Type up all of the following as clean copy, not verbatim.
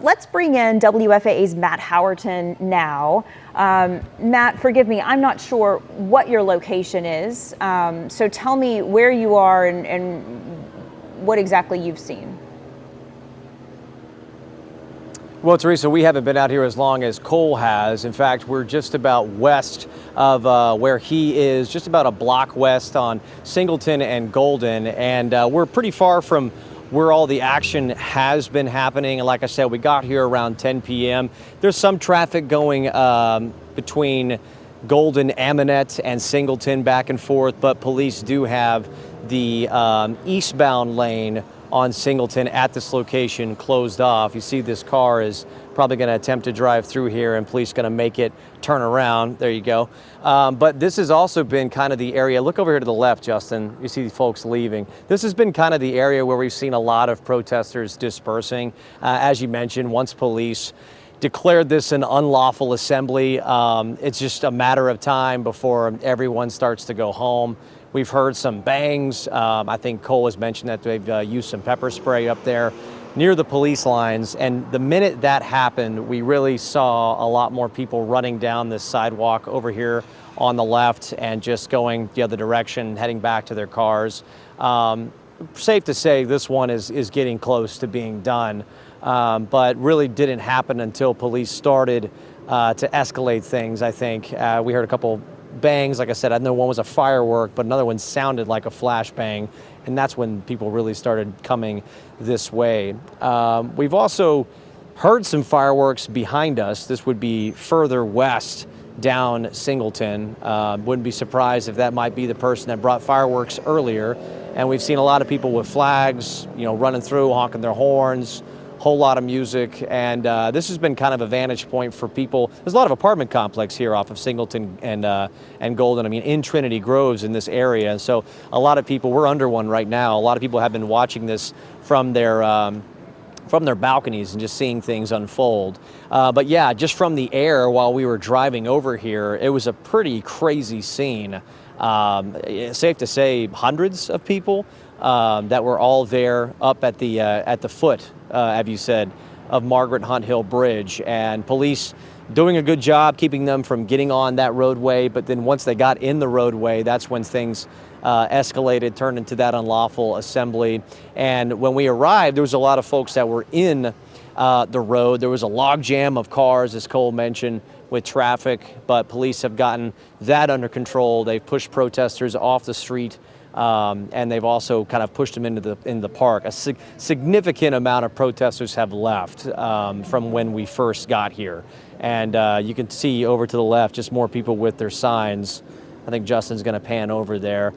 let's bring in WFAA's Matt Howerton now. Matt, forgive me, I'm not sure what your location is. So tell me where you are and what exactly you've seen. Well, Teresa, we haven't been out here as long as Cole has. In fact, we're just about west of where he is, just about a block west on Singleton and Golden. And we're pretty far from where all the action has been happening. And like I said, we got here around 10 p.m. There's some traffic going between Golden, Aminette, and Singleton back and forth, but police do have the eastbound lane on Singleton at this location closed off. You see this car is probably going to attempt to drive through here, and police going to make it turn around. There you go. But this has also been kind of the area. Look over here to the left, Justin. You see folks leaving. This has been kind of the area where we've seen a lot of protesters dispersing. As you mentioned, once police declared this an unlawful assembly, it's just a matter of time before everyone starts to go home. We've heard some bangs. I think Cole has mentioned that they've used some pepper spray up there near the police lines. And the minute that happened, we really saw a lot more people running down this sidewalk over here on the left and just going the other direction, heading back to their cars. Safe to say this one is getting close to being done, but really didn't happen until police started to escalate things, I think. We heard a couple bangs. Like I said, I know one was a firework, but another one sounded like a flashbang, and that's when people really started coming this way. We've also heard some fireworks behind us. This would be further west down Singleton. Wouldn't be surprised if that might be the person that brought fireworks earlier. And we've seen a lot of people with flags, running through, honking their horns, whole lot of music, and this has been kind of a vantage point for people. There's a lot of apartment complex here off of Singleton and Golden. I mean, in Trinity Groves in this area, and so a lot of people. We're under one right now. A lot of people have been watching this from their balconies and just seeing things unfold. But yeah, just from the air while we were driving over here, it was a pretty crazy scene. Safe to say, hundreds of people that were all there up at the foot, as you said, of Margaret Hunt Hill Bridge, and police doing a good job keeping them from getting on that roadway. But then once they got in the roadway, that's when things escalated, turned into that unlawful assembly. And when we arrived, there was a lot of folks that were in the road. There was a logjam of cars, as Cole mentioned, with traffic, but police have gotten that under control. They've pushed protesters off the street, and they've also kind of pushed them into the park. A significant amount of protesters have left from when we first got here. And you can see over to the left just more people with their signs. I think Justin's going to pan over there,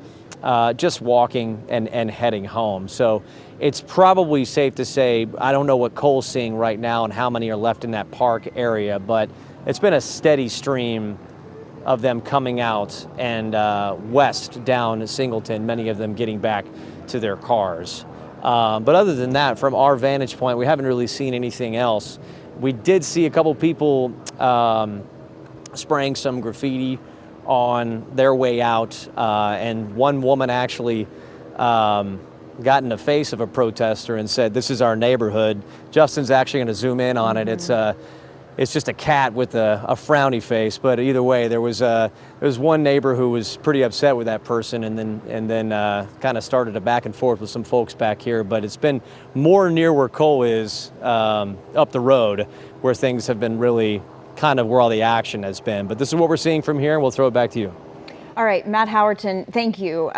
just walking and heading home. So it's probably safe to say, I don't know what Cole's seeing right now and how many are left in that park area, but it's been a steady stream of them coming out and west down Singleton, many of them getting back to their cars. But other than that, from our vantage point, we haven't really seen anything else. We did see a couple people spraying some graffiti on their way out, and one woman actually got in the face of a protester and said, "This is our neighborhood." Justin's actually going to zoom in on it. It's just a cat with a frowny face, but either way, there was one neighbor who was pretty upset with that person, and then kind of started a back and forth with some folks back here. But it's been more near where Cole is, up the road, where things have been really kind of where all the action has been. But this is what we're seeing from here, and we'll throw it back to you. All right, Matt Howerton, thank you.